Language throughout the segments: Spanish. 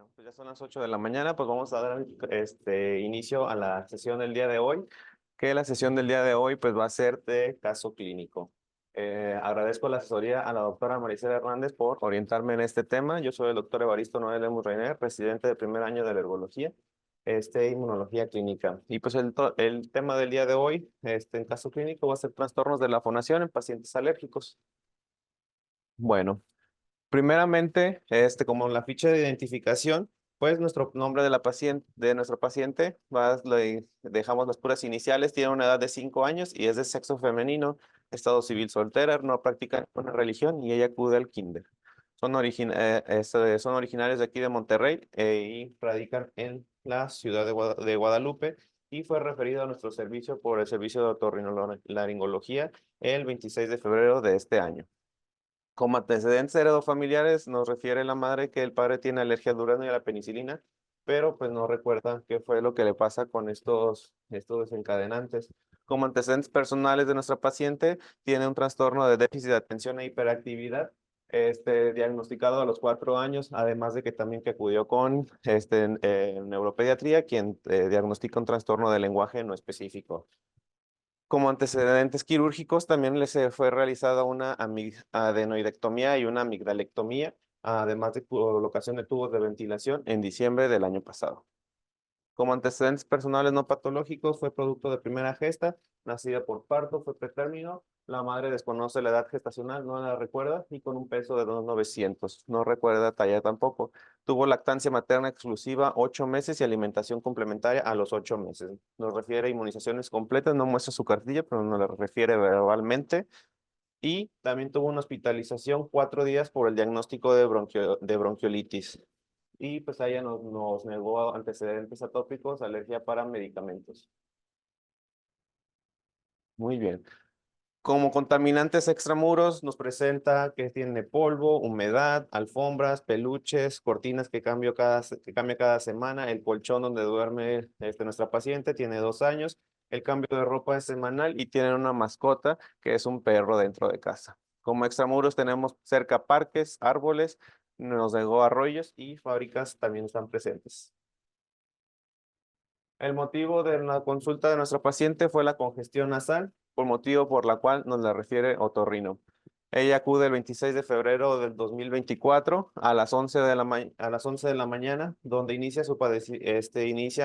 Bueno, pues ya son las 8 de la mañana, pues vamos a dar inicio a la sesión del día de hoy, que la sesión del día de hoy pues va a ser de caso clínico. Agradezco la asesoría a la doctora Maricela Hernández por orientarme en este tema. Yo soy el doctor Evaristo Noel Lemus Reiner, residente de primer año de alergología, inmunología clínica. Y pues el tema del día de hoy, en caso clínico, va a ser trastornos de la fonación en pacientes alérgicos. Bueno. Primeramente, como la ficha de identificación, pues nuestro nombre de la paciente, de nuestro paciente, dejamos las puras iniciales, tiene una edad de 5 años y es de sexo femenino, estado civil soltera, no practica una religión y ella acude al kinder. Son originarios de aquí de Monterrey y radican en la ciudad de Guadalupe y fue referido a nuestro servicio por el servicio de otorrinolaringología el 26 de febrero de este año. Como antecedentes heredofamiliares, nos refiere la madre que el padre tiene alergia al durazno y a la penicilina, pero pues no recuerda qué fue lo que le pasa con estos desencadenantes. Como antecedentes personales de nuestra paciente, tiene un trastorno de déficit de atención e hiperactividad, diagnosticado a los 4 años, además de que también que acudió con neuropediatría, quien diagnostica un trastorno del lenguaje no específico. Como antecedentes quirúrgicos, también les fue realizada una adenoidectomía y una amigdalectomía, además de colocación de tubos de ventilación en diciembre del año pasado. Como antecedentes personales no patológicos, fue producto de primera gesta, nacida por parto, fue pretérmino, la madre desconoce la edad gestacional, no la recuerda, y con un peso de 2,900, no recuerda talla tampoco. Tuvo lactancia materna exclusiva 8 meses y alimentación complementaria a los 8 meses. Nos refiere a inmunizaciones completas, no muestra su cartilla, pero nos la refiere verbalmente. Y también tuvo una hospitalización 4 días por el diagnóstico de bronquiolitis. Y pues a ella nos negó antecedentes atópicos, alergia para medicamentos. Muy bien. Como contaminantes extramuros, nos presenta que tiene polvo, humedad, alfombras, peluches, cortinas que cambia cada semana, el colchón donde duerme nuestra paciente tiene 2 años, el cambio de ropa es semanal y tiene una mascota que es un perro dentro de casa. Como extramuros tenemos cerca parques, árboles, nos negó arroyos y fábricas también están presentes. El motivo de la consulta de nuestra paciente fue la congestión nasal, por motivo por la cual nos la refiere otorrino. Ella acude el 26 de febrero del 2024 a las 11 de la mañana, donde inicia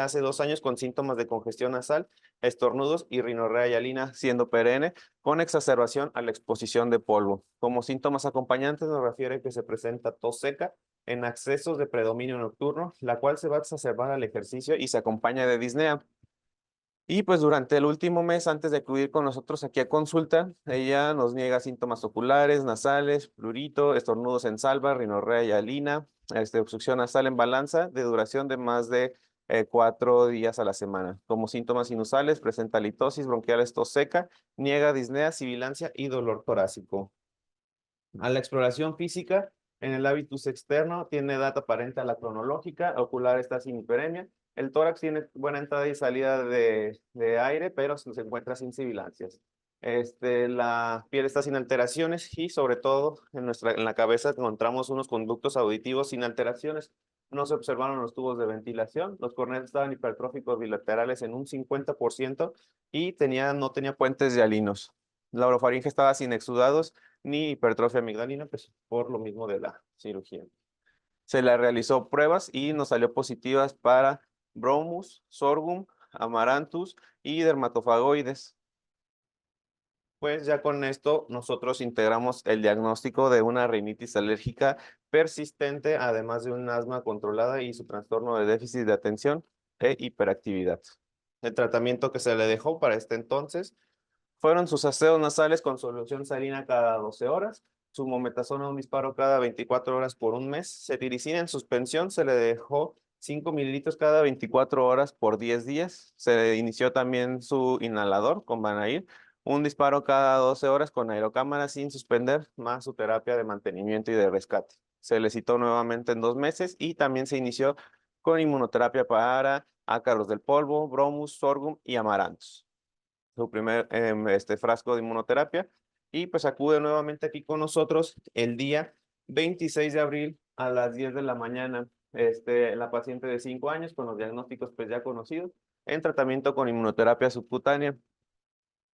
hace 2 años con síntomas de congestión nasal, estornudos y rinorrea hialina, siendo perenne, con exacerbación a la exposición de polvo. Como síntomas acompañantes nos refiere que se presenta tos seca, en accesos de predominio nocturno, la cual se va a exacerbar al ejercicio y se acompaña de disnea. Y pues durante el último mes, antes de acudir con nosotros aquí a consulta, ella nos niega síntomas oculares, nasales, prurito, estornudos en salva, rinorrea y alina, obstrucción nasal en balanza de duración de más de 4 días a la semana. Como síntomas inusales, presenta litosis, bronquiales, tos seca, niega disnea, sibilancia y dolor torácico. A la exploración física, en el hábitus externo tiene edad aparente a la cronológica, ocular está sin hiperemia, el tórax tiene buena entrada y salida de aire, pero se encuentra sin sibilancias. La piel está sin alteraciones y sobre todo en la cabeza encontramos unos conductos auditivos sin alteraciones. No se observaron los tubos de ventilación, los corneas estaban hipertróficos bilaterales en un 50% y no tenía puentes de alinos. La orofaringe estaba sin exudados ni hipertrofia amigdalina, pues por lo mismo de la cirugía. Se le realizó pruebas y nos salió positivas para Bromus, Sorghum, Amaranthus y dermatofagoides. Pues ya con esto nosotros integramos el diagnóstico de una rinitis alérgica persistente, además de un asma controlada y su trastorno de déficit de atención e hiperactividad. El tratamiento que se le dejó para este entonces fueron sus aseos nasales con solución salina cada 12 horas, su mometasona un disparo cada 24 horas por un mes, cetiricina en suspensión se le dejó 5 mililitros cada 24 horas por 10 días. Se inició también su inhalador con Banail, un disparo cada 12 horas con aerocámara sin suspender, más su terapia de mantenimiento y de rescate. Se le citó nuevamente en 2 meses y también se inició con inmunoterapia para ácaros del polvo, bromus, sorghum y amarantos. Su primer frasco de inmunoterapia y pues acude nuevamente aquí con nosotros el día 26 de abril a las 10 de la mañana. en la paciente de 5 años con los diagnósticos pues ya conocidos, en tratamiento con inmunoterapia subcutánea,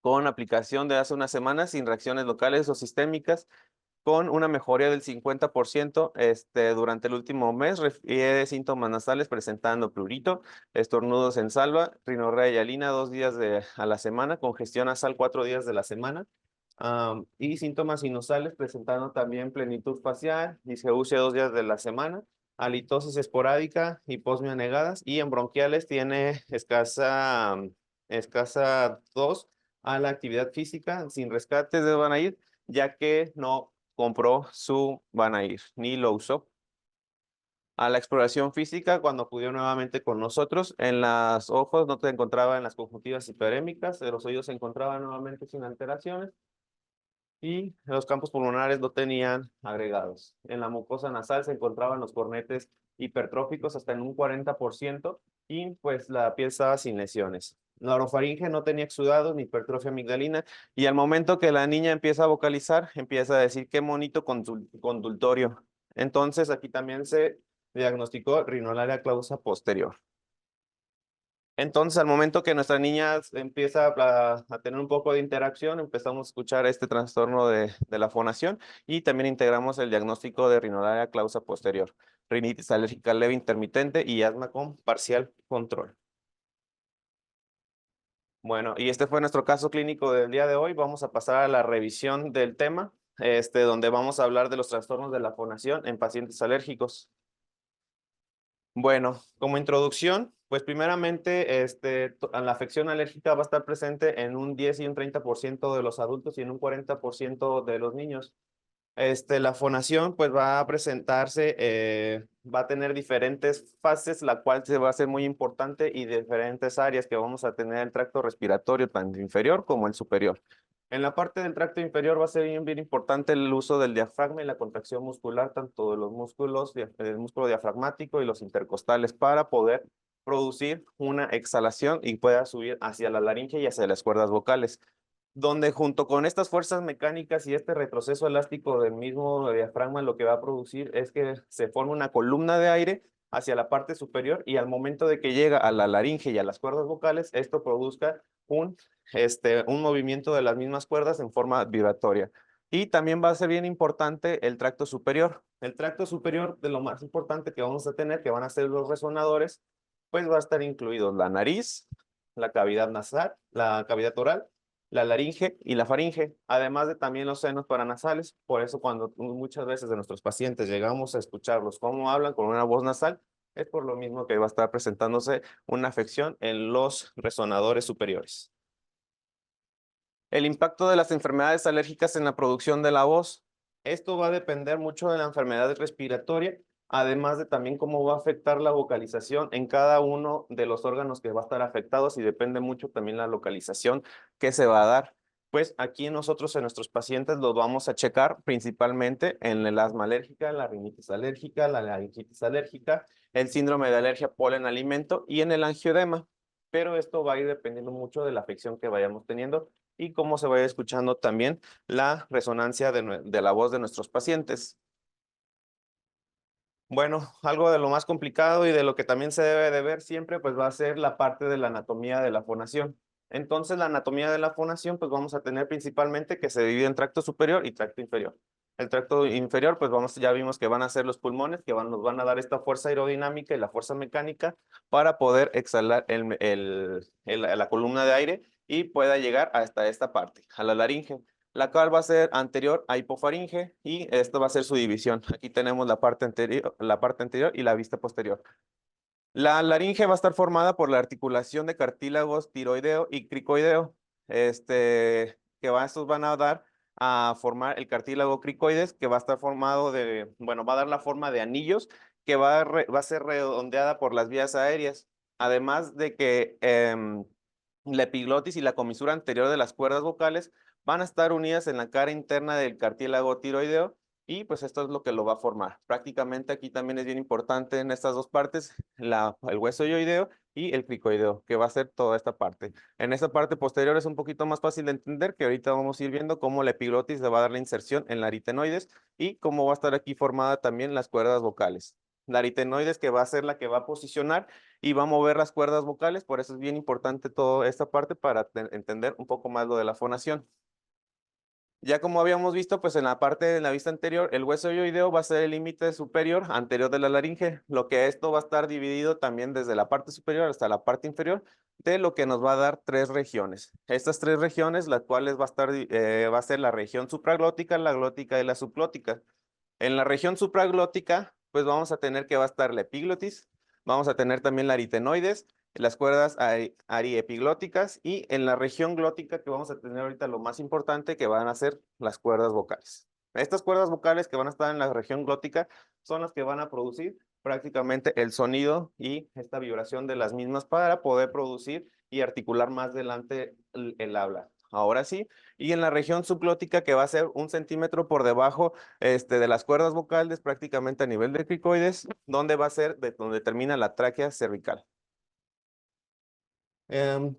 con aplicación de hace unas semanas sin reacciones locales o sistémicas, con una mejoría del 50% durante el último mes, refiere síntomas nasales presentando prurito, estornudos en salva, rinorrea y hialina 2 días a la semana, congestión nasal 4 días de la semana, y síntomas sinusales presentando también plenitud facial, disgeusia 2 días de la semana, halitosis esporádica, hiposmia negadas, y en bronquiales tiene escasa tos a la actividad física, sin rescates de van a ir, ya que no compró su Banair, ni lo usó. A la exploración física, cuando acudió nuevamente con nosotros, en los ojos no te encontraba en las conjuntivas hiperémicas, en los oídos se encontraba nuevamente sin alteraciones y los campos pulmonares no tenían agregados. En la mucosa nasal se encontraban los cornetes hipertróficos hasta en un 40% y pues la piel estaba sin lesiones. La orofaringe no tenía exudados ni hipertrofia amigdalina y al momento que la niña empieza a vocalizar, empieza a decir qué bonito conductorio. Entonces aquí también se diagnosticó rinolaria clausa posterior. Entonces, al momento que nuestra niña empieza a tener un poco de interacción, empezamos a escuchar este trastorno de la fonación y también integramos el diagnóstico de rinolaria clausa posterior, rinitis alérgica leve intermitente y asma con parcial control. Bueno, y este fue nuestro caso clínico del día de hoy. Vamos a pasar a la revisión del tema, donde vamos a hablar de los trastornos de la fonación en pacientes alérgicos. Bueno, como introducción, pues primeramente la afección alérgica va a estar presente en un 10 y un 30% de los adultos y en un 40% de los niños. La fonación pues va a presentarse, va a tener diferentes fases, la cual se va a hacer muy importante y diferentes áreas que vamos a tener el tracto respiratorio, tanto inferior como el superior. En la parte del tracto inferior va a ser bien importante el uso del diafragma y la contracción muscular, tanto de los músculos, el músculo diafragmático y los intercostales, para poder producir una exhalación y pueda subir hacia la laringe y hacia las cuerdas vocales, donde junto con estas fuerzas mecánicas y este retroceso elástico del mismo diafragma, lo que va a producir es que se forme una columna de aire hacia la parte superior y al momento de que llega a la laringe y a las cuerdas vocales, esto produzca un movimiento de las mismas cuerdas en forma vibratoria. Y también va a ser bien importante el tracto superior. El tracto superior, de lo más importante que vamos a tener, que van a ser los resonadores, pues va a estar incluidos la nariz, la cavidad nasal, la cavidad oral, la laringe y la faringe, además de también los senos paranasales. Por eso cuando muchas veces de nuestros pacientes llegamos a escucharlos cómo hablan con una voz nasal, es por lo mismo que va a estar presentándose una afección en los resonadores superiores. El impacto de las enfermedades alérgicas en la producción de la voz. Esto va a depender mucho de la enfermedad respiratoria, además de también cómo va a afectar la vocalización en cada uno de los órganos que va a estar afectados y depende mucho también la localización que se va a dar. Pues aquí nosotros en nuestros pacientes los vamos a checar principalmente en el asma alérgica, la rinitis alérgica, la laringitis alérgica, el síndrome de alergia polen-alimento y en el angioedema. Pero esto va a ir dependiendo mucho de la afección que vayamos teniendo y cómo se vaya escuchando también la resonancia de la voz de nuestros pacientes. Bueno, algo de lo más complicado y de lo que también se debe de ver siempre, pues va a ser la parte de la anatomía de la fonación. Entonces, la anatomía de la fonación, pues vamos a tener principalmente que se divide en tracto superior y tracto inferior. El tracto inferior, pues ya vimos que van a ser los pulmones, que nos van a dar esta fuerza aerodinámica y la fuerza mecánica para poder exhalar la columna de aire y pueda llegar hasta esta parte, a la laringe, la cual va a ser anterior a hipofaringe y esto va a ser su división. Aquí tenemos la parte anterior y la vista posterior. La laringe va a estar formada por la articulación de cartílagos tiroideo y cricoideo, estos van a dar a formar el cartílago cricoides, que va a estar formado bueno, va a dar la forma de anillos, que va a ser redondeada por las vías aéreas, además de que la epiglotis y la comisura anterior de las cuerdas vocales van a estar unidas en la cara interna del cartílago tiroideo y pues esto es lo que lo va a formar. Prácticamente aquí también es bien importante en estas dos partes el hueso yoideo y el cricoideo, que va a ser toda esta parte. En esta parte posterior es un poquito más fácil de entender, que ahorita vamos a ir viendo cómo la epiglotis le va a dar la inserción en la aritenoides y cómo va a estar aquí formada también las cuerdas vocales. la aritenoides, que va a ser la que va a posicionar y va a mover las cuerdas vocales. Por eso es bien importante toda esta parte para entender un poco más lo de la fonación. Ya como habíamos visto, pues en la parte de la vista anterior, el hueso hioideo va a ser el límite superior anterior de la laringe, lo que esto va a estar dividido también desde la parte superior hasta la parte inferior, de lo que nos va a dar tres regiones. Estas tres regiones, las cuales va a estar, va a ser la región supraglótica, la glótica y la subglótica. En la región supraglótica, pues vamos a tener que va a estar la epiglotis, vamos a tener también la aritenoides, las cuerdas ariepiglóticas y en la región glótica que vamos a tener ahorita lo más importante que van a ser las cuerdas vocales. Estas cuerdas vocales que van a estar en la región glótica son las que van a producir prácticamente el sonido y esta vibración de las mismas para poder producir y articular más adelante el habla. Ahora sí, y en la región subglótica que va a ser 1 centímetro por debajo de las cuerdas vocales, prácticamente a nivel de cricoides, donde va a ser de donde termina la tráquea cervical.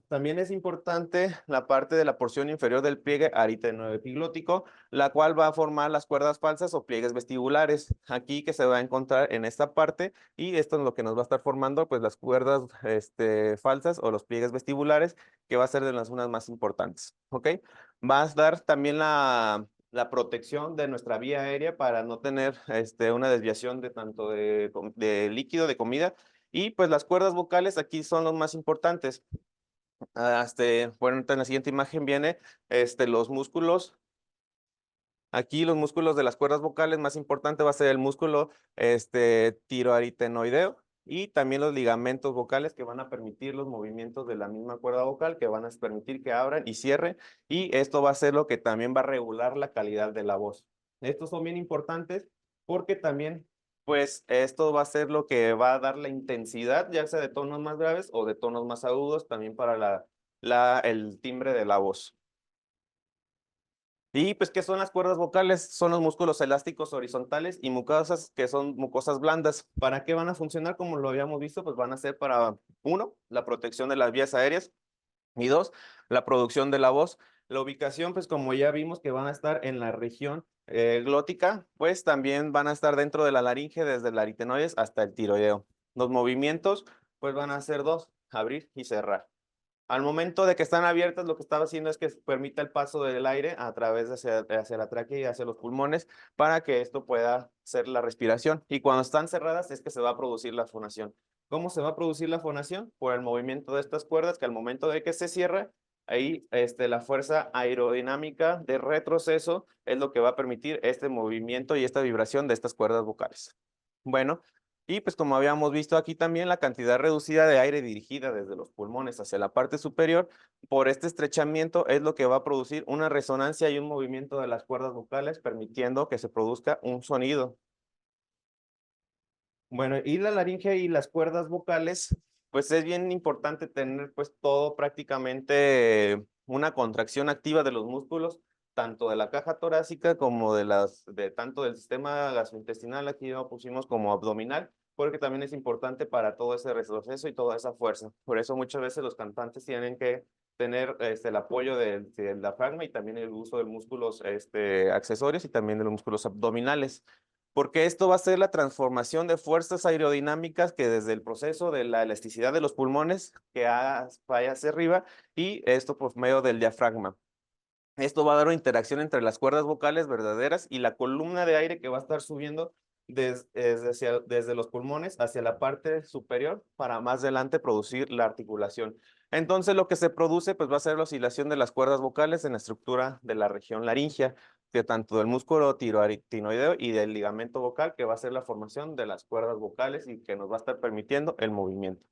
También es importante la parte de la porción inferior del pliegue aritenoepiglótico, la cual va a formar las cuerdas falsas o pliegues vestibulares. Aquí que se va a encontrar en esta parte y esto es lo que nos va a estar formando pues las cuerdas falsas o los pliegues vestibulares, que va a ser de las unas más importantes. ¿Ok? Va a dar también la protección de nuestra vía aérea para no tener una desviación de tanto de líquido, de comida. Y pues las cuerdas vocales aquí son los más importantes. Bueno, en la siguiente imagen viene los músculos. Aquí los músculos de las cuerdas vocales más importante va a ser el músculo tiroaritenoideo y también los ligamentos vocales que van a permitir los movimientos de la misma cuerda vocal, que van a permitir que abran y cierren, y esto va a ser lo que también va a regular la calidad de la voz. Estos son bien importantes porque también pues esto va a ser lo que va a dar la intensidad, ya sea de tonos más graves o de tonos más agudos, también para el timbre de la voz. Y pues, ¿qué son las cuerdas vocales? Son los músculos elásticos horizontales y mucosas, que son mucosas blandas. ¿Para qué van a funcionar? Como lo habíamos visto, pues van a ser para, uno, la protección de las vías aéreas y dos, la producción de la voz. La ubicación, pues como ya vimos que van a estar en la región glótica, pues también van a estar dentro de la laringe, desde el aritenoides hasta el tiroideo. Los movimientos, pues van a ser dos, abrir y cerrar. Al momento de que están abiertas, lo que estaba haciendo es que permita el paso del aire a través de hacia la tráquea y hacia los pulmones para que esto pueda ser la respiración. Y cuando están cerradas es que se va a producir la fonación. ¿Cómo se va a producir la fonación? Por el movimiento de estas cuerdas, que al momento de que se cierra, ahí la fuerza aerodinámica de retroceso es lo que va a permitir este movimiento y esta vibración de estas cuerdas vocales. Bueno, y pues como habíamos visto aquí también, la cantidad reducida de aire dirigida desde los pulmones hacia la parte superior por este estrechamiento es lo que va a producir una resonancia y un movimiento de las cuerdas vocales, permitiendo que se produzca un sonido. Bueno, y la laringe y las cuerdas vocales, pues es bien importante tener pues todo prácticamente una contracción activa de los músculos, tanto de la caja torácica como de tanto del sistema gastrointestinal, aquí lo pusimos como abdominal, porque también es importante para todo ese retroceso y toda esa fuerza. Por eso muchas veces los cantantes tienen que tener el apoyo del diafragma y también el uso de músculos accesorios y también de los músculos abdominales, porque esto va a ser la transformación de fuerzas aerodinámicas que desde el proceso de la elasticidad de los pulmones que vaya hacia arriba y esto por medio del diafragma. Esto va a dar una interacción entre las cuerdas vocales verdaderas y la columna de aire que va a estar subiendo desde los pulmones hacia la parte superior para más adelante producir la articulación. Entonces lo que se produce pues va a ser la oscilación de las cuerdas vocales en la estructura de la región laringea, de tanto del músculo tiroaritenoideo y del ligamento vocal, que va a ser la formación de las cuerdas vocales y que nos va a estar permitiendo el movimiento.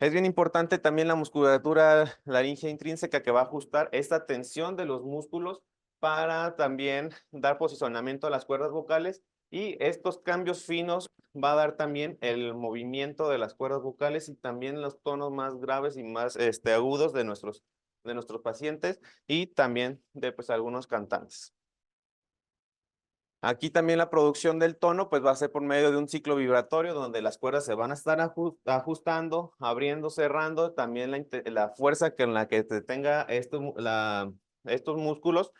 Es bien importante también la musculatura laríngea intrínseca, que va a ajustar esta tensión de los músculos para también dar posicionamiento a las cuerdas vocales, y estos cambios finos va a dar también el movimiento de las cuerdas vocales y también los tonos más graves y más agudos de nuestros pacientes y también de pues algunos cantantes. Aquí también la producción del tono pues va a ser por medio de un ciclo vibratorio donde las cuerdas se van a estar ajustando, abriendo, cerrando. También la fuerza en la que te tenga estos músculos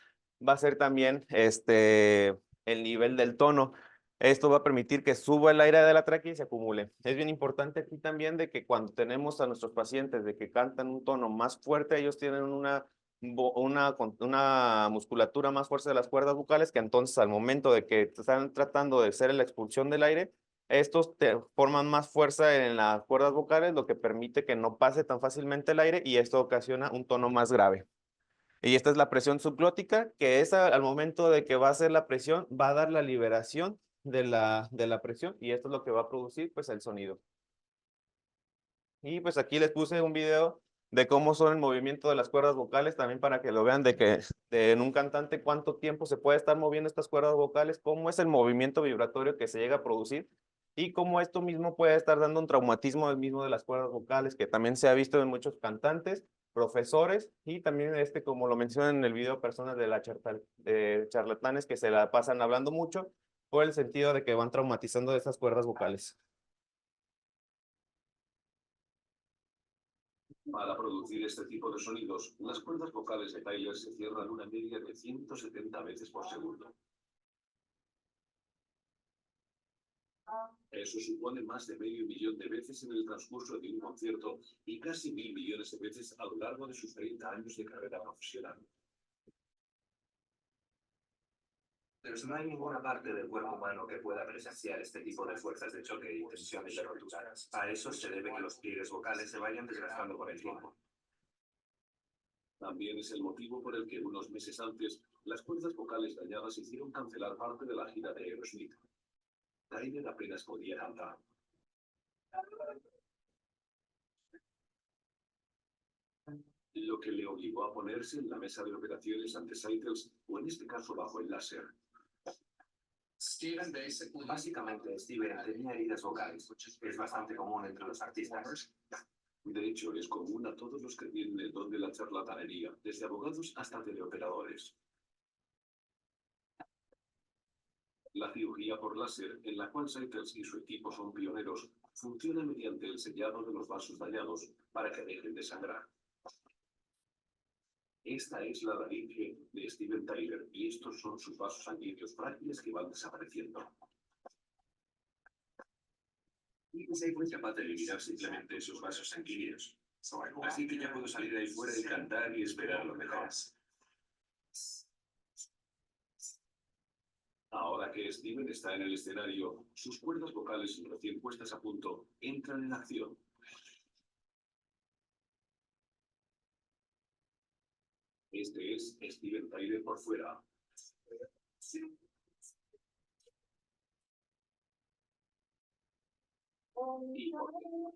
va a ser también el nivel del tono. Esto va a permitir que suba el aire de la tráquea y se acumule. Es bien importante aquí también de que cuando tenemos a nuestros pacientes de que cantan un tono más fuerte, ellos tienen una musculatura más fuerte de las cuerdas vocales, que entonces al momento de que están tratando de hacer la expulsión del aire, estos forman más fuerza en las cuerdas vocales, lo que permite que no pase tan fácilmente el aire y esto ocasiona un tono más grave. Y esta es la presión subglótica, que es al momento de que va a hacer la presión, va a dar la liberación de la presión y esto es lo que va a producir pues el sonido. Y pues aquí les puse un video de cómo son el movimiento de las cuerdas vocales, también para que lo vean en un cantante cuánto tiempo se puede estar moviendo estas cuerdas vocales, cómo es el movimiento vibratorio que se llega a producir y cómo esto mismo puede estar dando un traumatismo del mismo de las cuerdas vocales, que también se ha visto en muchos cantantes, profesores y también como lo mencionan en el video, personas de charlatanes que se la pasan hablando mucho por el sentido de que van traumatizando esas cuerdas vocales. Para producir este tipo de sonidos, las cuerdas vocales de Tyler se cierran una media de 170 veces por segundo. Eso supone más de medio millón de veces en el transcurso de un concierto y casi 1.000 millones de veces a lo largo de sus 30 años de carrera profesional. Pero no hay ninguna parte del cuerpo humano que pueda presenciar este tipo de fuerzas de choque y tensiones de rotura. A eso se debe que los pliegues vocales se vayan desgastando con el tiempo. También es el motivo por el que unos meses antes, las cuerdas vocales dañadas hicieron cancelar parte de la gira de Aerosmith. Tyler apenas podía cantar. Lo que le obligó a ponerse en la mesa de operaciones ante Seitels, o en este caso bajo el láser. Básicamente, Steven tenía heridas vocales. Es bastante común entre los artistas. De hecho, es común a todos los que tienen el don de la charlatanería, desde abogados hasta teleoperadores. La cirugía por láser, en la cual Seitels y su equipo son pioneros, funciona mediante el sellado de los vasos dañados para que dejen de sangrar. Esta es la laringe de Steven Tyler y estos son sus vasos sanguíneos frágiles que van desapareciendo. Y se fue capaz de eliminar simplemente esos vasos sanguíneos. Así que ya puedo salir ahí fuera y cantar y esperar lo mejor. Ahora que Steven está en el escenario, sus cuerdas vocales recién puestas a punto entran en acción. Este es Steven Tyler por fuera. Y por dentro.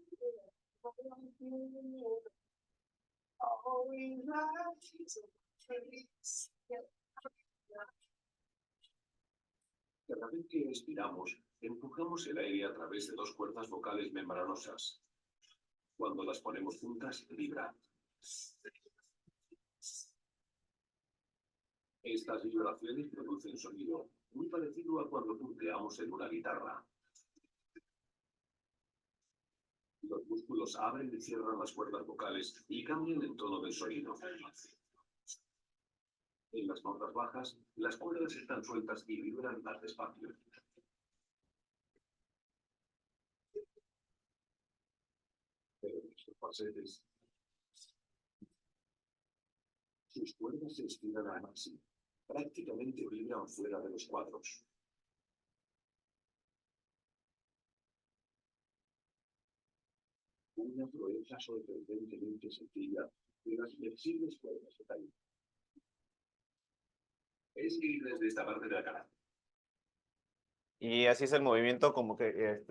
Cada vez que expiramos, empujamos el aire a través de dos cuerdas vocales membranosas. Cuando las ponemos juntas, vibran. Estas vibraciones producen sonido, muy parecido a cuando punteamos en una guitarra. Los músculos abren y cierran las cuerdas vocales y cambian el tono del sonido. En las notas bajas, las cuerdas están sueltas y vibran más despacio. Pero en estos falsetes, sus cuerdas se estiran al máximo. Prácticamente vibran fuera de los cuadros. Una proeza sorprendentemente sencilla de las flexibles cuerdas de Tyler. Es ir desde esta parte de la cara. Y así es el movimiento como que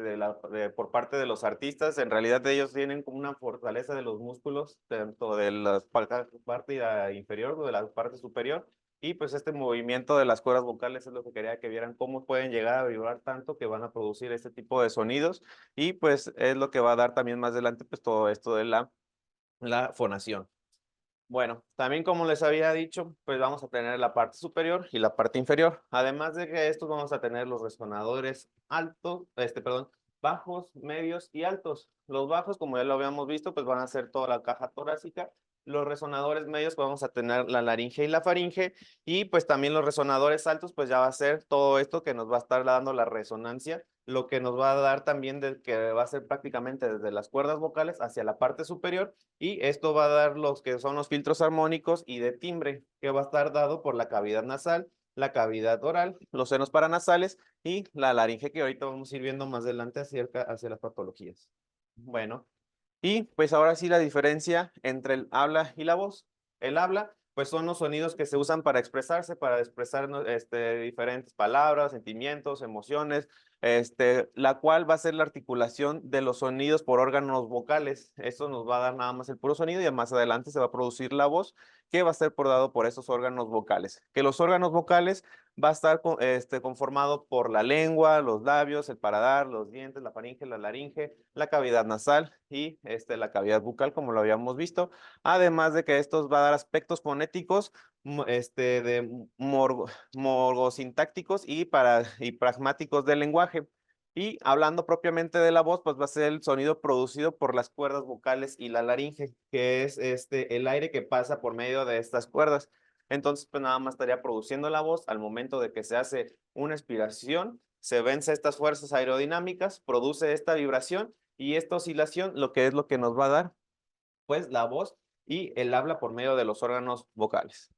por parte de los artistas. En realidad ellos tienen como una fortaleza de los músculos, tanto de la parte inferior como de la parte superior. Y pues este movimiento de las cuerdas vocales es lo que quería que vieran cómo pueden llegar a vibrar tanto que van a producir este tipo de sonidos. Y pues es lo que va a dar también más adelante pues todo esto de la fonación. Bueno, también como les había dicho, pues vamos a tener la parte superior y la parte inferior. Además de que estos vamos a tener los resonadores altos, bajos, medios y altos. Los bajos, como ya lo habíamos visto, pues van a ser toda la caja torácica Los resonadores medios pues vamos a tener la laringe y la faringe, y pues también los resonadores altos pues ya va a ser todo esto que nos va a estar dando la resonancia, lo que nos va a dar también de que va a ser prácticamente desde las cuerdas vocales hacia la parte superior, y esto va a dar los que son los filtros armónicos y de timbre, que va a estar dado por la cavidad nasal, la cavidad oral, los senos paranasales y la laringe, que ahorita vamos a ir viendo más adelante hacia las patologías. Bueno. Y pues ahora sí la diferencia entre el habla y la voz. El habla, pues son los sonidos que se usan para expresarse, para expresar diferentes palabras, sentimientos, emociones, la cual va a ser la articulación de los sonidos por órganos vocales. Esto nos va a dar nada más el puro sonido, y más adelante se va a producir la voz, que va a ser dado por esos órganos vocales. Que los órganos vocales va a estar conformado por la lengua, los labios, el paladar, los dientes, la faringe, la laringe, la cavidad nasal y la cavidad bucal, como lo habíamos visto. Además de que estos va a dar aspectos fonéticos, morgosintácticos y pragmáticos del lenguaje. Y hablando propiamente de la voz, pues va a ser el sonido producido por las cuerdas vocales y la laringe, que es el aire que pasa por medio de estas cuerdas. Entonces, pues nada más estaría produciendo la voz al momento de que se hace una expiración, se vence estas fuerzas aerodinámicas, produce esta vibración y esta oscilación, lo que es lo que nos va a dar, pues, la voz y el habla por medio de los órganos vocales.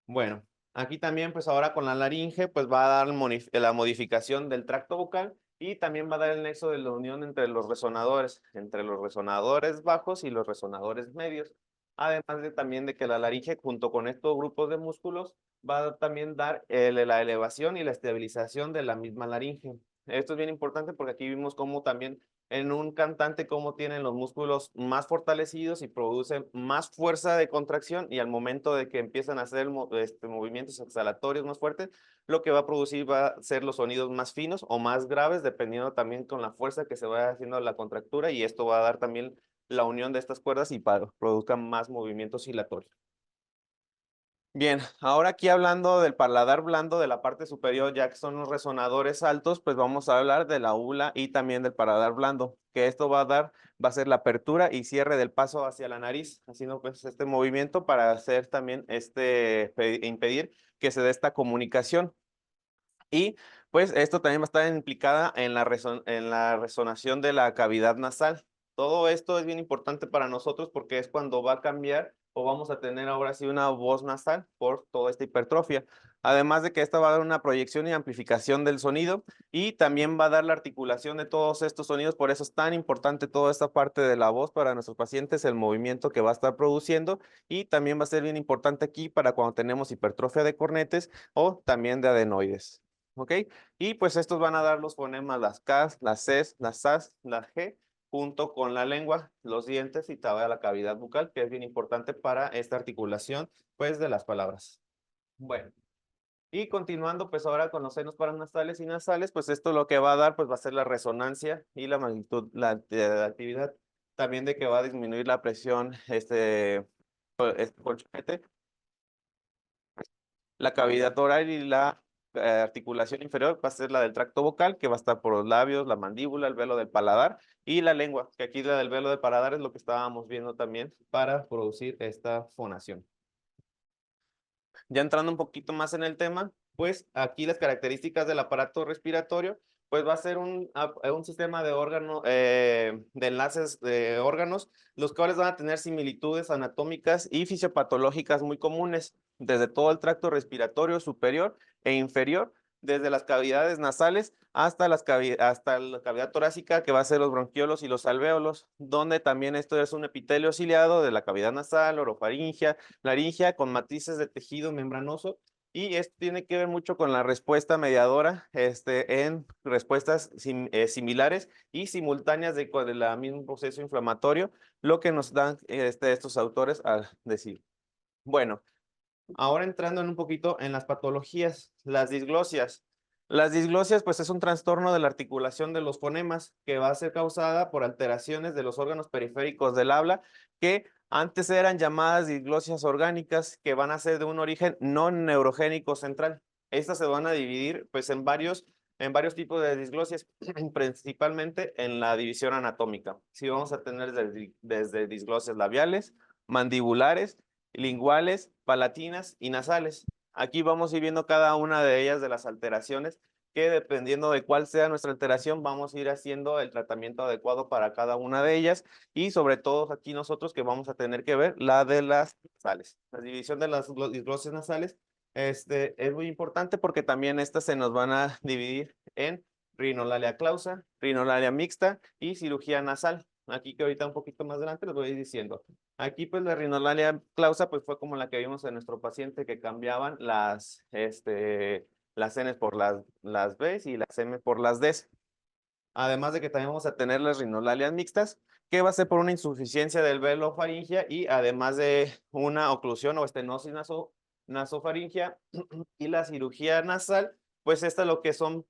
Bueno, aquí también, pues ahora con la laringe, pues va a dar la modificación del tracto vocal, y también va a dar el nexo de la unión entre los resonadores bajos y los resonadores medios. Además de también de que la laringe, junto con estos grupos de músculos, va a también dar la elevación y la estabilización de la misma laringe. Esto es bien importante porque aquí vimos cómo también en un cantante cómo tienen los músculos más fortalecidos y producen más fuerza de contracción, y al momento de que empiezan a hacer movimientos exhalatorios más fuertes, lo que va a producir va a ser los sonidos más finos o más graves, dependiendo también con la fuerza que se vaya haciendo la contractura, y esto va a dar también la unión de estas cuerdas y para produzcan más movimiento oscilatorio. Bien, ahora aquí hablando del paladar blando de la parte superior, ya que son los resonadores altos, pues vamos a hablar de la ula y también del paladar blando, que esto va a ser la apertura y cierre del paso hacia la nariz, haciendo pues este movimiento para hacer también impedir que se dé esta comunicación. Y pues esto también va a estar implicada en en la resonación de la cavidad nasal. Todo esto es bien importante para nosotros porque es cuando va a cambiar o vamos a tener ahora sí una voz nasal por toda esta hipertrofia. Además de que esta va a dar una proyección y amplificación del sonido, y también va a dar la articulación de todos estos sonidos. Por eso es tan importante toda esta parte de la voz para nuestros pacientes, el movimiento que va a estar produciendo, y también va a ser bien importante aquí para cuando tenemos hipertrofia de cornetes o también de adenoides. ¿Ok? Y pues estos van a dar los fonemas, las Ks, las Cs, las As, la G, junto con la lengua, los dientes y toda la cavidad bucal, que es bien importante para esta articulación, pues, de las palabras. Bueno, y continuando, pues ahora con los senos paranasales y nasales, pues esto lo que va a dar, pues va a ser la resonancia y la magnitud, la actividad, también de que va a disminuir la presión, colchonete, la cavidad oral y la articulación inferior va a ser la del tracto vocal, que va a estar por los labios, la mandíbula, el velo del paladar y la lengua, que aquí la del velo del paladar es lo que estábamos viendo también para producir esta fonación. Ya entrando un poquito más en el tema, pues aquí las características del aparato respiratorio, pues va a ser un sistema de órgano, de enlaces de órganos, los cuales van a tener similitudes anatómicas y fisiopatológicas muy comunes, desde todo el tracto respiratorio superior e inferior, desde las cavidades nasales hasta hasta la cavidad torácica, que va a ser los bronquiolos y los alvéolos, donde también esto es un epitelio ciliado de la cavidad nasal, orofaringia, laringia, con matices de tejido membranoso, y esto tiene que ver mucho con la respuesta mediadora, en respuestas similares y simultáneas de la mismo proceso inflamatorio, lo que nos dan estos autores a decir. Bueno, ahora entrando en un poquito en las patologías, las disglosias. Las disglosias, pues es un trastorno de la articulación de los fonemas que va a ser causada por alteraciones de los órganos periféricos del habla, que antes eran llamadas disglosias orgánicas, que van a ser de un origen no neurogénico central. Estas se van a dividir pues en varios en varios tipos de disglosias, principalmente en la división anatómica. Sí, vamos a tener desde disglosias labiales, mandibulares, linguales, palatinas y nasales. Aquí vamos a ir viendo cada una de ellas de las alteraciones que dependiendo de cuál sea nuestra alteración, vamos a ir haciendo el tratamiento adecuado para cada una de ellas y sobre todo aquí nosotros que vamos a tener que ver la de las nasales. La división de las disglosias nasales es muy importante porque también estas se nos van a dividir en rinolalia clausa, rinolalia mixta y cirugía nasal. Aquí que ahorita un poquito más adelante les voy a ir diciendo. Aquí pues la rinolalia clausa pues fue como la que vimos en nuestro paciente que cambiaban las N por las B y las M por las D. Además de que también vamos a tener las rinolalias mixtas, que va a ser por una insuficiencia del velo faringea y además de una oclusión o estenosis nasofaringea y la cirugía nasal, pues esta lo que son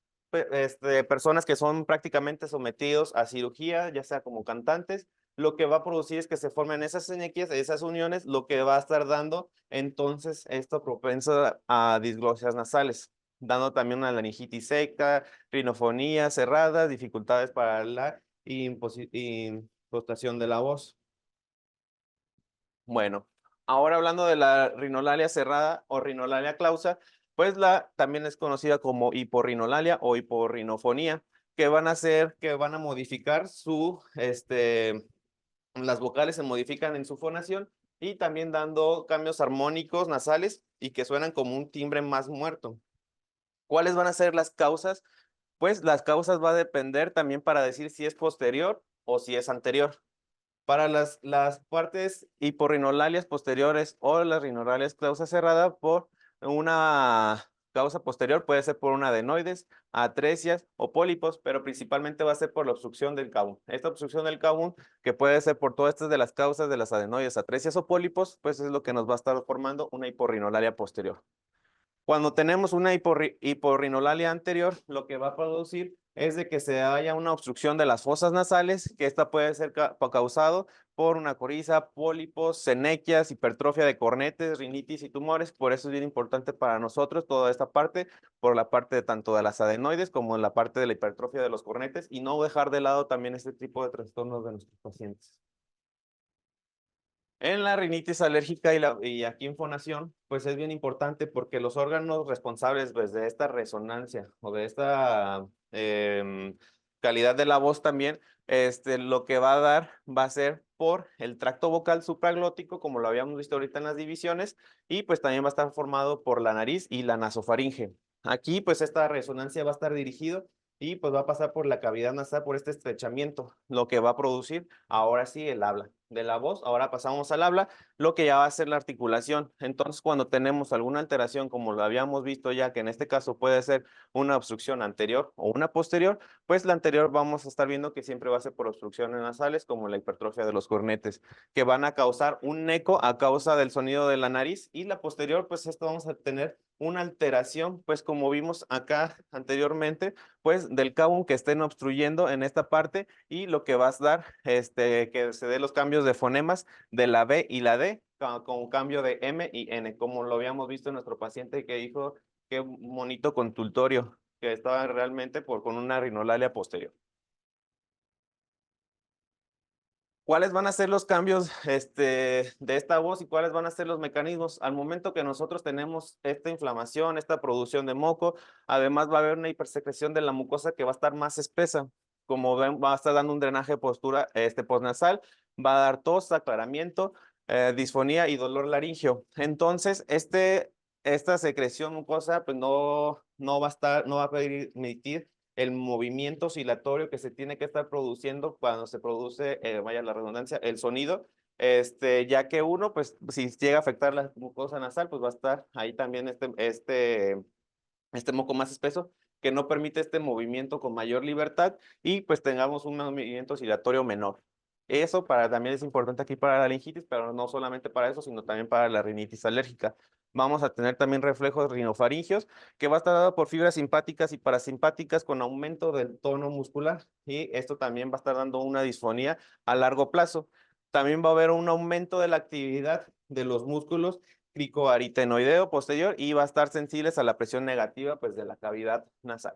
personas que son prácticamente sometidos a cirugía, ya sea como cantantes, lo que va a producir es que se formen esas enequias, esas uniones, lo que va a estar dando entonces esto propenso a disglosias nasales, dando también una laringitis seca, rinofonía cerrada, dificultades para la impostación de la voz. Bueno, ahora hablando de la rinolalia cerrada o rinolalia clausa, pues también es conocida como hiporrinolalia o hiporrinofonía, que van a hacer, que van a modificar las vocales se modifican en su fonación y también dando cambios armónicos nasales y que suenan como un timbre más muerto. ¿Cuáles van a ser las causas? Pues las causas va a depender también para decir si es posterior o si es anterior. Para las partes hiporrinolalias posteriores o las rinolalias clausa cerrada por una causa posterior, puede ser por una adenoides, atresias o pólipos, pero principalmente va a ser por la obstrucción del cábum. Esta obstrucción del cábum, que puede ser por todas estas de las causas de las adenoides, atresias o pólipos, pues es lo que nos va a estar formando una hiporrinolalia posterior. Cuando tenemos una hiporrinolalia anterior, lo que va a producir es de que se haya una obstrucción de las fosas nasales, que esta puede ser causado por una coriza, pólipos, senequias, hipertrofia de cornetes, rinitis y tumores. Por eso es bien importante para nosotros toda esta parte, por la parte de tanto de las adenoides como en la parte de la hipertrofia de los cornetes y no dejar de lado también este tipo de trastornos de nuestros pacientes. En la rinitis alérgica y aquí infonación, pues es bien importante porque los órganos responsables pues, de esta resonancia o de esta calidad de la voz también, lo que va a dar va a ser por el tracto vocal supraglótico, como lo habíamos visto ahorita en las divisiones, y pues también va a estar formado por la nariz y la nasofaringe. Aquí pues esta resonancia va a estar dirigido y pues va a pasar por la cavidad nasal, por este estrechamiento, lo que va a producir ahora sí el habla. De la voz, ahora pasamos al habla, lo que ya va a ser la articulación. Entonces, cuando tenemos alguna alteración, como lo habíamos visto ya, que en este caso puede ser una obstrucción anterior o una posterior, pues la anterior vamos a estar viendo que siempre va a ser por obstrucciones nasales, como la hipertrofia de los cornetes, que van a causar un eco a causa del sonido de la nariz, y la posterior, pues esto vamos a tener una alteración, pues como vimos acá anteriormente, pues del cábum que estén obstruyendo en esta parte y lo que va a dar, que se dé los cambios de fonemas de la B y la D con un cambio de M y N, como lo habíamos visto en nuestro paciente que dijo qué bonito consultorio, que estaba realmente con una rinolalia posterior. ¿Cuáles van a ser los cambios de esta voz y cuáles van a ser los mecanismos? Al momento que nosotros tenemos esta inflamación, esta producción de moco, además va a haber una hipersecreción de la mucosa que va a estar más espesa. Como ven, va a estar dando un drenaje postnasal, va a dar tos, aclaramiento, disfonía y dolor laringio. Entonces, esta secreción mucosa pues no va a permitir el movimiento oscilatorio que se tiene que estar produciendo cuando se produce, vaya la redundancia, el sonido, ya que uno, pues si llega a afectar la mucosa nasal, pues va a estar ahí también este moco más espeso que no permite este movimiento con mayor libertad y pues tengamos un movimiento oscilatorio menor. Eso también es importante aquí para la laringitis, pero no solamente para eso, sino también para la rinitis alérgica. Vamos a tener también reflejos rinofaringios, que va a estar dado por fibras simpáticas y parasimpáticas con aumento del tono muscular. Y esto también va a estar dando una disfonía a largo plazo. También va a haber un aumento de la actividad de los músculos cricoaritenoideo posterior y va a estar sensibles a la presión negativa pues, de la cavidad nasal.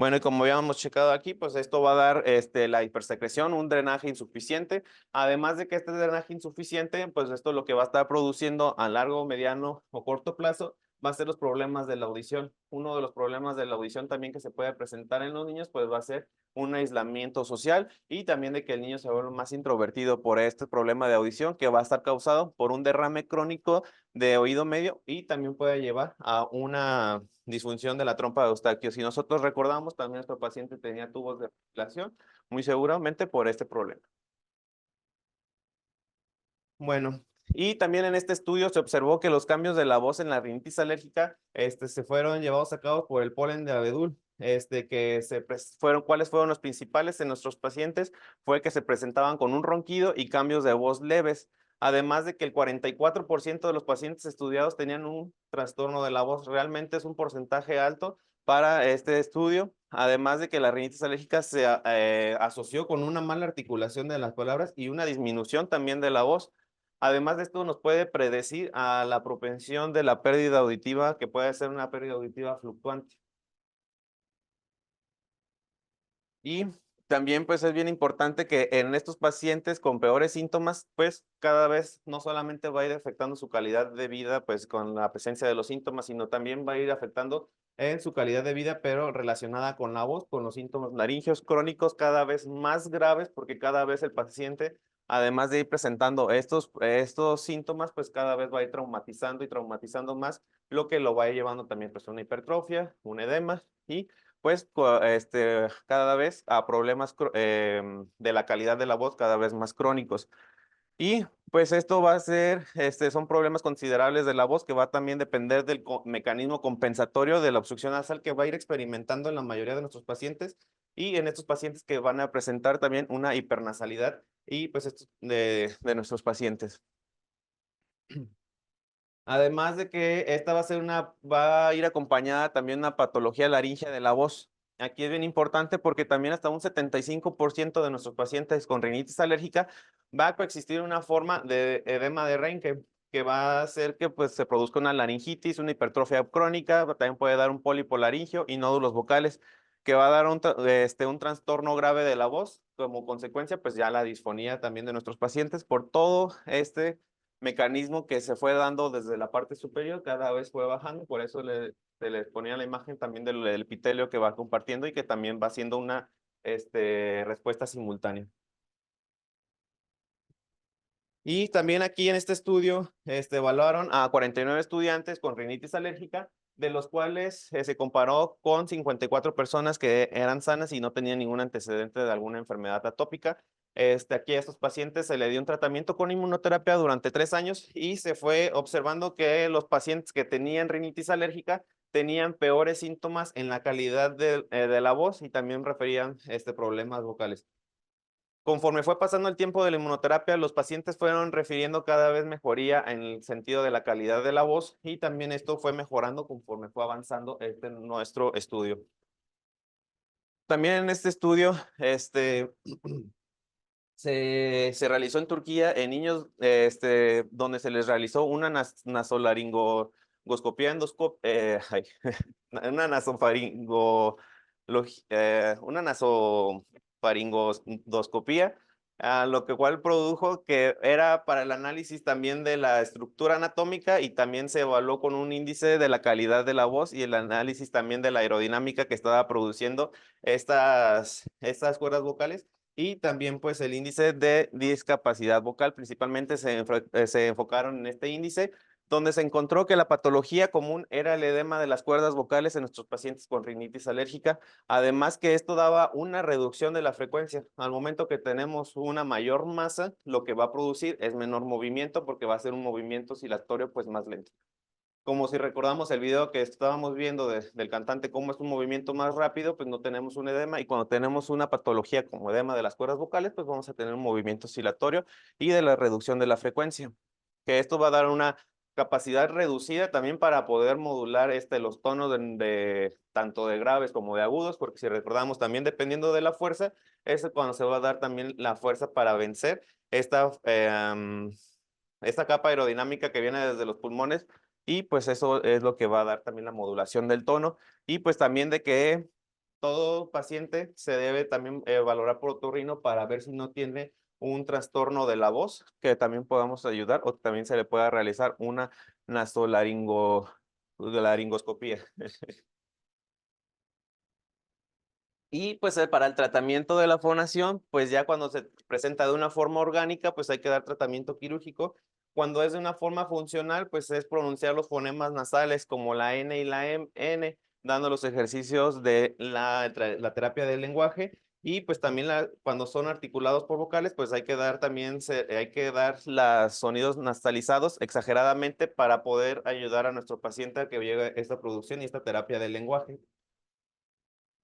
Bueno, y como habíamos checado aquí, pues esto va a dar la hipersecreción, un drenaje insuficiente. Además de que este drenaje insuficiente, pues esto lo que va a estar produciendo a largo, mediano o corto plazo va a ser los problemas de la audición. Uno de los problemas de la audición también que se puede presentar en los niños, pues va a ser un aislamiento social y también de que el niño se vuelva más introvertido por este problema de audición que va a estar causado por un derrame crónico de oído medio y también puede llevar a una disfunción de la trompa de Eustaquio. Si nosotros recordamos, también nuestro paciente tenía tubos de ventilación, muy seguramente por este problema. Bueno, y también en este estudio se observó que los cambios de la voz en la rinitis alérgica, se fueron llevados a cabo por el polen de abedul. ¿Cuáles fueron los principales en nuestros pacientes? Fue que se presentaban con un ronquido y cambios de voz leves. Además de que el 44% de los pacientes estudiados tenían un trastorno de la voz. Realmente es un porcentaje alto para este estudio. Además de que la rinitis alérgica se asoció con una mala articulación de las palabras y una disminución también de la voz. Además de esto, nos puede predecir a la propensión de la pérdida auditiva, que puede ser una pérdida auditiva fluctuante. Y también, pues, es bien importante que en estos pacientes con peores síntomas, pues, cada vez no solamente va a ir afectando su calidad de vida, pues, con la presencia de los síntomas, sino también va a ir afectando en su calidad de vida, pero relacionada con la voz, con los síntomas laringeos crónicos cada vez más graves, porque cada vez el paciente, además de ir presentando estos síntomas, pues, cada vez va a ir traumatizando y traumatizando más, lo que lo va a ir llevando también, pues, a una hipertrofia, un edema y pues cada vez a problemas de la calidad de la voz cada vez más crónicos. Y pues esto va a ser, son problemas considerables de la voz que va a también depender del mecanismo compensatorio de la obstrucción nasal que va a ir experimentando en la mayoría de nuestros pacientes y en estos pacientes que van a presentar también una hipernasalidad y pues esto de nuestros pacientes. Además de que esta va a ir acompañada también una patología laringea de la voz. Aquí es bien importante porque también hasta un 75% de nuestros pacientes con rinitis alérgica va a coexistir una forma de edema de Reinke, que va a hacer que pues, se produzca una laringitis, una hipertrofia crónica, también puede dar un pólipo laringio y nódulos vocales, que va a dar un trastorno grave de la voz, como consecuencia, pues ya la disfonía también de nuestros pacientes por todo mecanismo que se fue dando desde la parte superior, cada vez fue bajando, por eso se les ponía la imagen también del epitelio que va compartiendo y que también va haciendo una respuesta simultánea. Y también aquí en este estudio evaluaron a 49 estudiantes con rinitis alérgica, de los cuales se comparó con 54 personas que eran sanas y no tenían ningún antecedente de alguna enfermedad atópica. Aquí a estos pacientes se le dio un tratamiento con inmunoterapia durante 3 años y se fue observando que los pacientes que tenían rinitis alérgica tenían peores síntomas en la calidad de la voz y también referían problemas vocales. Conforme fue pasando el tiempo de la inmunoterapia, los pacientes fueron refiriendo cada vez mejoría en el sentido de la calidad de la voz y también esto fue mejorando conforme fue avanzando nuestro estudio. También en este estudio, se realizó en Turquía en niños, donde se les realizó una nasolaringoscopía una nasofaringo, una nasofaringoscopía, lo que cual produjo que era para el análisis también de la estructura anatómica y también se evaluó con un índice de la calidad de la voz y el análisis también de la aerodinámica que estaba produciendo estas cuerdas vocales y también pues el índice de discapacidad vocal, principalmente se enfocaron en este índice, donde se encontró que la patología común era el edema de las cuerdas vocales en nuestros pacientes con rinitis alérgica, además que esto daba una reducción de la frecuencia. Al momento que tenemos una mayor masa, lo que va a producir es menor movimiento porque va a ser un movimiento oscilatorio pues más lento. Como si recordamos el video que estábamos viendo del cantante, cómo es un movimiento más rápido, pues no tenemos un edema y cuando tenemos una patología como edema de las cuerdas vocales, pues vamos a tener un movimiento oscilatorio y de la reducción de la frecuencia. Que esto va a dar una capacidad reducida también para poder modular los tonos tanto de graves como de agudos, porque si recordamos también dependiendo de la fuerza, es cuando se va a dar también la fuerza para vencer esta capa aerodinámica que viene desde los pulmones y pues eso es lo que va a dar también la modulación del tono y pues también de que todo paciente se debe también valorar por otorrino para ver si no tiene un trastorno de la voz, que también podamos ayudar, o también se le pueda realizar una laringoscopía. Y pues para el tratamiento de la fonación, pues ya cuando se presenta de una forma orgánica, pues hay que dar tratamiento quirúrgico. Cuando es de una forma funcional, pues es pronunciar los fonemas nasales como la N y la N, dando los ejercicios de la terapia del lenguaje. Y pues también cuando son articulados por vocales, pues hay que dar también, hay que dar los sonidos nasalizados exageradamente para poder ayudar a nuestro paciente a que llegue esta producción y esta terapia del lenguaje.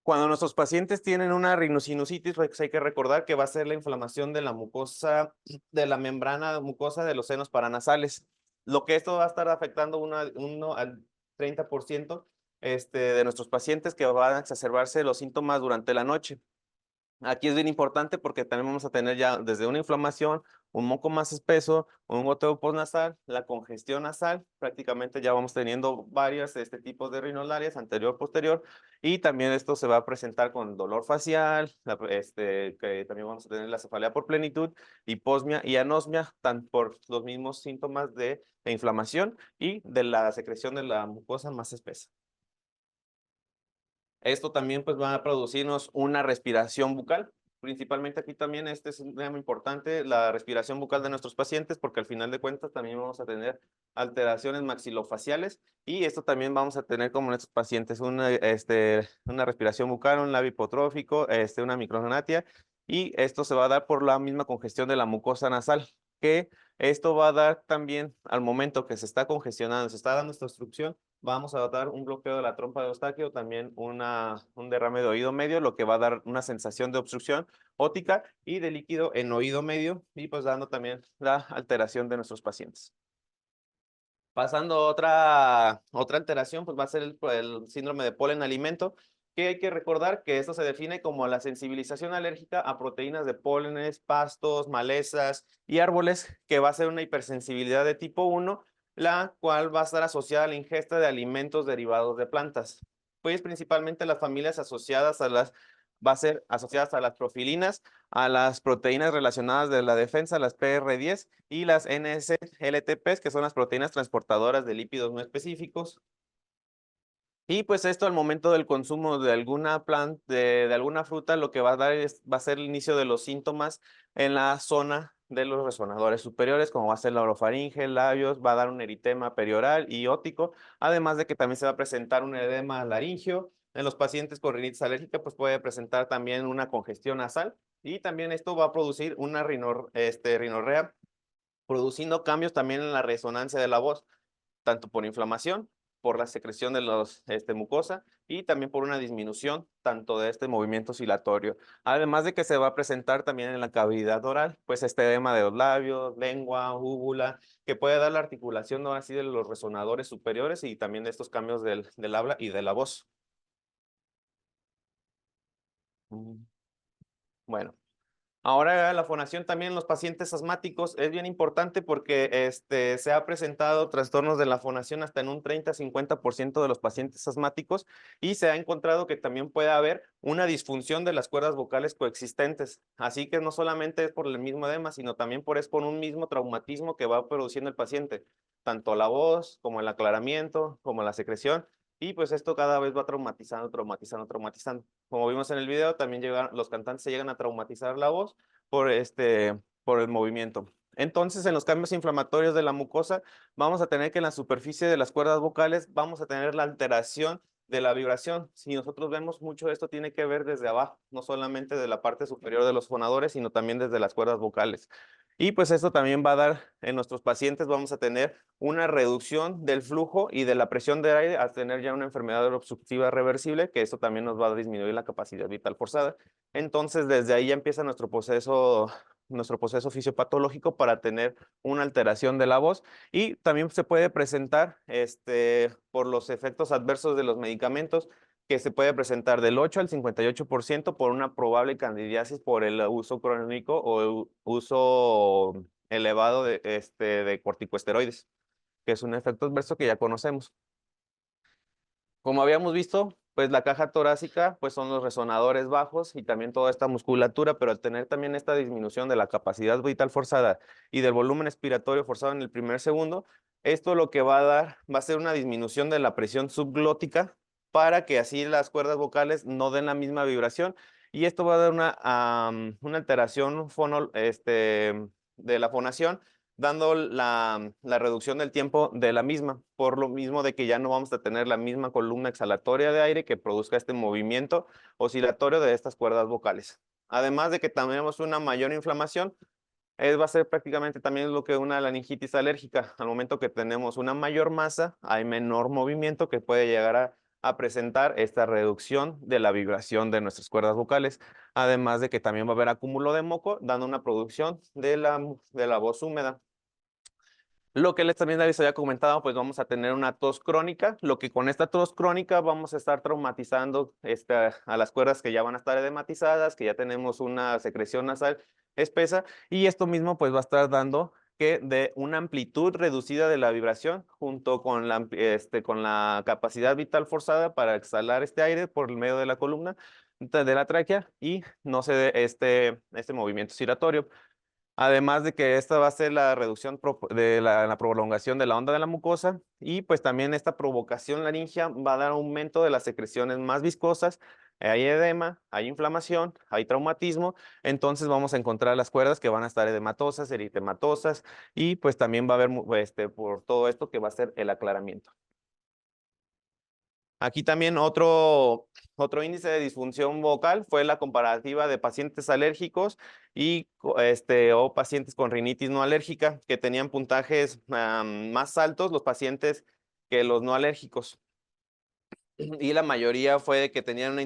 Cuando nuestros pacientes tienen una rinosinusitis, pues hay que recordar que va a ser la inflamación de la mucosa, de la membrana mucosa de los senos paranasales. Lo que esto va a estar afectando 1 al 30% de nuestros pacientes, que van a exacerbarse los síntomas durante la noche. Aquí es bien importante porque también vamos a tener ya desde una inflamación, un moco más espeso, un goteo postnasal, la congestión nasal, prácticamente ya vamos teniendo varios tipos de rinolarias, anterior, posterior, y también esto se va a presentar con dolor facial, que también vamos a tener la cefalea por plenitud, hiposmia y anosmia, tan por los mismos síntomas de inflamación y de la secreción de la mucosa más espesa. Esto también pues va a producirnos una respiración bucal. Principalmente aquí también es un tema importante, la respiración bucal de nuestros pacientes, porque al final de cuentas también vamos a tener alteraciones maxilofaciales y esto también vamos a tener como en estos pacientes una respiración bucal, un labio hipotrófico, una micrognatia y esto se va a dar por la misma congestión de la mucosa nasal, que esto va a dar también al momento que se está congestionando, se está dando esta obstrucción, vamos a dar un bloqueo de la trompa de Eustaquio, también un derrame de oído medio, lo que va a dar una sensación de obstrucción óptica y de líquido en oído medio y pues dando también la alteración de nuestros pacientes. Pasando a otra alteración, pues va a ser el síndrome de polen alimento, que hay que recordar que esto se define como la sensibilización alérgica a proteínas de pólenes, pastos, malezas y árboles, que va a ser una hipersensibilidad de tipo 1, la cual va a estar asociada a la ingesta de alimentos derivados de plantas. Pues principalmente las familias asociadas va a ser asociadas a las profilinas, a las proteínas relacionadas de la defensa, las PR10 y las NSLTPs, que son las proteínas transportadoras de lípidos no específicos. Y pues esto al momento del consumo de alguna planta, de alguna fruta, lo que va a dar va a ser el inicio de los síntomas en la zona de los resonadores superiores, como va a ser la orofaringe, labios, va a dar un eritema perioral y óptico, además de que también se va a presentar un edema laringio. En los pacientes con rinitis alérgica, pues puede presentar también una congestión nasal y también esto va a producir una rinorrea, produciendo cambios también en la resonancia de la voz, tanto por inflamación, por la secreción de los mucosa y también por una disminución tanto de este movimiento oscilatorio. Además de que se va a presentar también en la cavidad oral, pues este edema de los labios, lengua, úvula, que puede dar la articulación ¿no? así de los resonadores superiores y también de estos cambios del habla y de la voz. Bueno. Ahora la fonación también en los pacientes asmáticos es bien importante porque se ha presentado trastornos de la fonación hasta en un 30-50% de los pacientes asmáticos y se ha encontrado que también puede haber una disfunción de las cuerdas vocales coexistentes. Así que no solamente es por el mismo edema, sino también es por un mismo traumatismo que va produciendo el paciente, tanto la voz como el aclaramiento, como la secreción. Y pues esto cada vez va traumatizando. Como vimos en el video, también los cantantes se llegan a traumatizar la voz por por el movimiento. Entonces, en los cambios inflamatorios de la mucosa, vamos a tener que en la superficie de las cuerdas vocales vamos a tener la alteración de la vibración. Si nosotros vemos mucho esto tiene que ver desde abajo, no solamente de la parte superior de los fonadores, sino también desde las cuerdas vocales. Y pues esto también va a dar en nuestros pacientes, vamos a tener una reducción del flujo y de la presión de aire al tener ya una enfermedad obstructiva reversible, que eso también nos va a disminuir la capacidad vital forzada. Entonces, desde ahí ya empieza nuestro proceso fisiopatológico para tener una alteración de la voz y también se puede presentar por los efectos adversos de los medicamentos, que se puede presentar del 8 al 58% por una probable candidiasis por el uso crónico o el uso elevado de corticosteroides, que es un efecto adverso que ya conocemos. Como habíamos visto, pues la caja torácica, pues son los resonadores bajos y también toda esta musculatura, pero al tener también esta disminución de la capacidad vital forzada y del volumen expiratorio forzado en el primer segundo, esto lo que va a dar, va a ser una disminución de la presión subglótica para que así las cuerdas vocales no den la misma vibración y esto va a dar una alteración de la fonación dando la reducción del tiempo de la misma, por lo mismo de que ya no vamos a tener la misma columna exhalatoria de aire que produzca este movimiento oscilatorio de estas cuerdas vocales. Además de que tenemos una mayor inflamación, va a ser prácticamente también lo que una laringitis alérgica. Al momento que tenemos una mayor masa, hay menor movimiento que puede llegar a presentar esta reducción de la vibración de nuestras cuerdas vocales. Además de que también va a haber acúmulo de moco, dando una producción de la voz húmeda. Lo que también les había comentado, pues vamos a tener una tos crónica, lo que con esta tos crónica vamos a estar traumatizando a las cuerdas que ya van a estar edematizadas, que ya tenemos una secreción nasal espesa, y esto mismo pues va a estar dando que de una amplitud reducida de la vibración junto con con la capacidad vital forzada para exhalar este aire por el medio de la columna de la tráquea y no se dé este movimiento giratorio. Además de que esta va a ser la reducción de la prolongación de la onda de la mucosa y pues también esta provocación laringea va a dar aumento de las secreciones más viscosas. Hay edema, hay inflamación, hay traumatismo, entonces vamos a encontrar las cuerdas que van a estar edematosas, eritematosas y pues también va a haber por todo esto que va a ser el aclaramiento. Aquí también otro índice de disfunción vocal fue la comparativa de pacientes alérgicos o pacientes con rinitis no alérgica, que tenían puntajes más altos los pacientes que los no alérgicos. Y la mayoría fue de que tenían una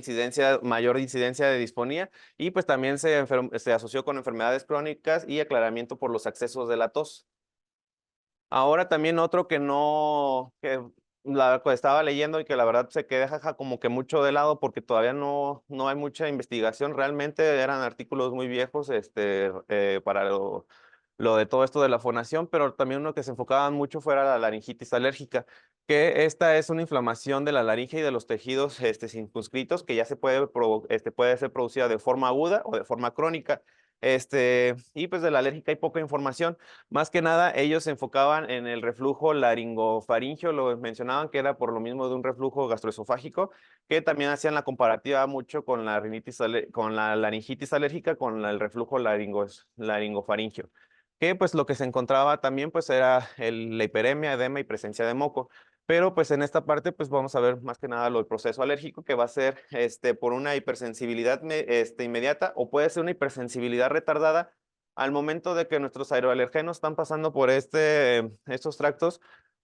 mayor incidencia de disfonía y pues también se asoció con enfermedades crónicas y aclaramiento por los accesos de la tos. Ahora también otro que estaba leyendo y que la verdad se queda como que mucho de lado porque todavía no hay mucha investigación. Realmente eran artículos muy viejos para lo de todo esto de la fonación, pero también uno que se enfocaban mucho fuera la laringitis alérgica, que esta es una inflamación de la laringe y de los tejidos circunscritos que ya puede ser producida de forma aguda o de forma crónica. Y pues de la alérgica hay poca información. Más que nada, ellos se enfocaban en el reflujo laringofaringio, lo mencionaban que era por lo mismo de un reflujo gastroesofágico, que también hacían la comparativa mucho con con la laringitis alérgica, con el reflujo laringofaringio, que pues lo que se encontraba también pues era la hiperemia, edema y presencia de moco. Pero pues en esta parte pues vamos a ver más que nada lo del proceso alérgico que va a ser por una hipersensibilidad inmediata o puede ser una hipersensibilidad retardada al momento de que nuestros aeroalergenos están pasando por estos tractos,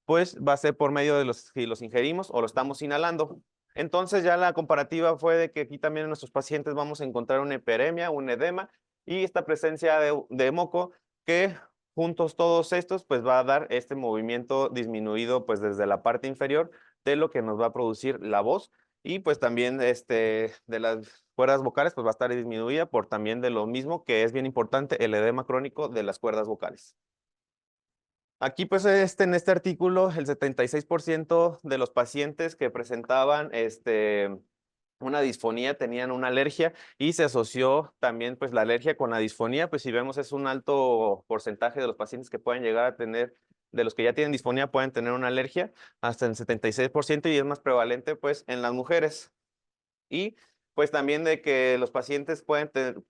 pues va a ser por medio de si los ingerimos o lo estamos inhalando. Entonces ya la comparativa fue de que aquí también en nuestros pacientes vamos a encontrar una hiperemia, un edema y esta presencia de moco que juntos todos estos pues va a dar este movimiento disminuido pues desde la parte inferior de lo que nos va a producir la voz y pues también de las cuerdas vocales pues va a estar disminuida por también de lo mismo que es bien importante el edema crónico de las cuerdas vocales. Aquí pues en este artículo el 76% de los pacientes que presentaban una disfonía tenían una alergia y se asoció también pues la alergia con la disfonía, pues si vemos es un alto porcentaje de los pacientes que pueden llegar a tener, de los que ya tienen disfonía pueden tener una alergia hasta el 76% y es más prevalente pues en las mujeres. Y pues también de que los pacientes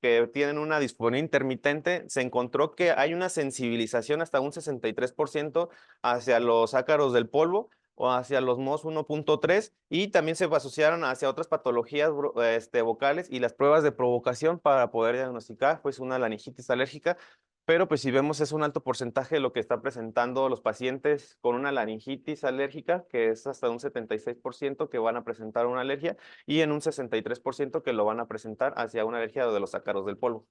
que tienen una disfonía intermitente, se encontró que hay una sensibilización hasta un 63% hacia los ácaros del polvo o hacia los MOS 1.3 y también se asociaron hacia otras patologías vocales y las pruebas de provocación para poder diagnosticar pues una laringitis alérgica. Pero pues si vemos es un alto porcentaje de lo que están presentando los pacientes con una laringitis alérgica, que es hasta un 76% que van a presentar una alergia y en un 63% que lo van a presentar hacia una alergia de los ácaros del polvo.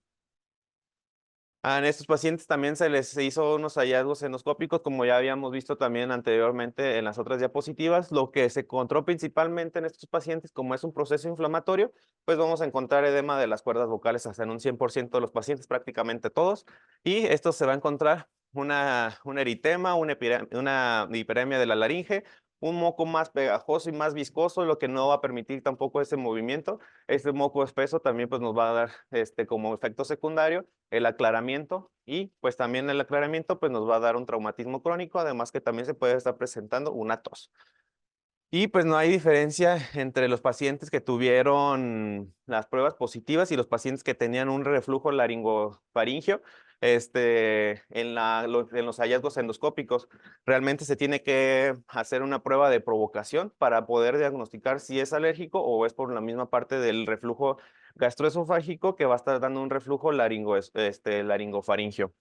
En estos pacientes también se les hizo unos hallazgos endoscópicos, como ya habíamos visto también anteriormente en las otras diapositivas. Lo que se encontró principalmente en estos pacientes, como es un proceso inflamatorio, pues vamos a encontrar edema de las cuerdas vocales hasta en un 100% de los pacientes, prácticamente todos. Y esto se va a encontrar un eritema, una hiperemia de la laringe, un moco más pegajoso y más viscoso, lo que no va a permitir tampoco ese movimiento. Este moco espeso también pues nos va a dar como efecto secundario el aclaramiento y pues también el aclaramiento pues nos va a dar un traumatismo crónico, además que también se puede estar presentando una tos. Y pues no hay diferencia entre los pacientes que tuvieron las pruebas positivas y los pacientes que tenían un reflujo laringofaringio en los hallazgos endoscópicos. Realmente se tiene que hacer una prueba de provocación para poder diagnosticar si es alérgico o es por la misma parte del reflujo gastroesofágico que va a estar dando un reflujo laringofaringio.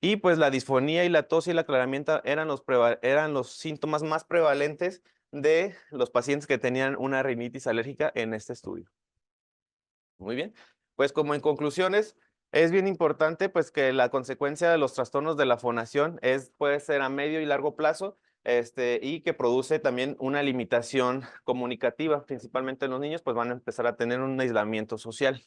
Y pues la disfonía y la tos y el aclaramiento eran los síntomas más prevalentes de los pacientes que tenían una rinitis alérgica en este estudio. Muy bien, pues como en conclusiones, es bien importante pues que la consecuencia de los trastornos de la fonación puede ser a medio y largo plazo, y que produce también una limitación comunicativa, principalmente en los niños, pues van a empezar a tener un aislamiento social.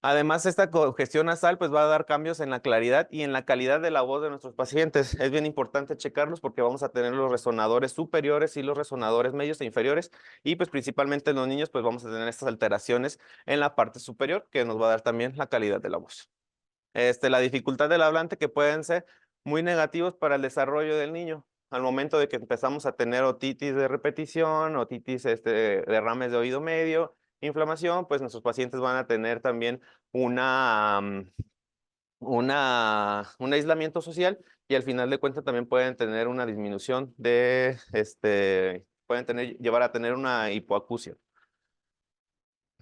Además, esta congestión nasal pues va a dar cambios en la claridad y en la calidad de la voz de nuestros pacientes. Es bien importante checarlos porque vamos a tener los resonadores superiores y los resonadores medios e inferiores y pues principalmente en los niños pues vamos a tener estas alteraciones en la parte superior que nos va a dar también la calidad de la voz. La dificultad del hablante que pueden ser muy negativos para el desarrollo del niño. Al momento de que empezamos a tener otitis de repetición, otitis, derrames de oído medio, inflamación, pues nuestros pacientes van a tener también una, un aislamiento social y al final de cuentas también pueden tener una disminución pueden llevar a tener una hipoacusia.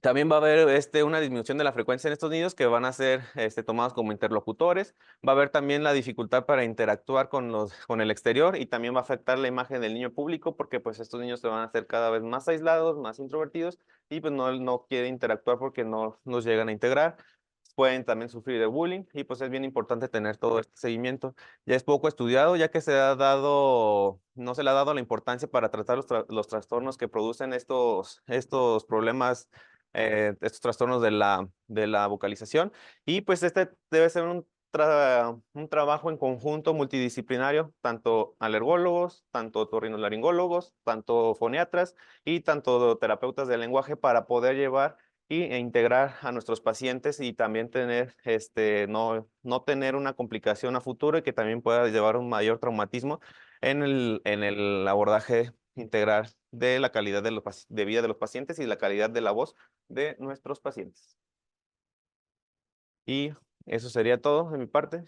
También va a haber una disminución de la frecuencia en estos niños que van a ser tomados como interlocutores. Va a haber también la dificultad para interactuar con el exterior y también va a afectar la imagen del niño público porque pues estos niños se van a hacer cada vez más aislados, más introvertidos y pues no quieren interactuar porque no nos llegan a integrar. Pueden también sufrir de bullying y pues es bien importante tener todo este seguimiento. Ya es poco estudiado ya que no se le ha dado la importancia para tratar los trastornos que producen estos problemas, estos trastornos de la vocalización. Y pues este debe ser un trabajo en conjunto multidisciplinario, tanto alergólogos, tanto otorrinolaringólogos, tanto foniatras y tanto terapeutas del lenguaje para poder llevar e integrar a nuestros pacientes y también no tener una complicación a futuro y que también pueda llevar un mayor traumatismo en el abordaje integral de la calidad de vida de los pacientes y la calidad de la voz de nuestros pacientes. Y eso sería todo de mi parte.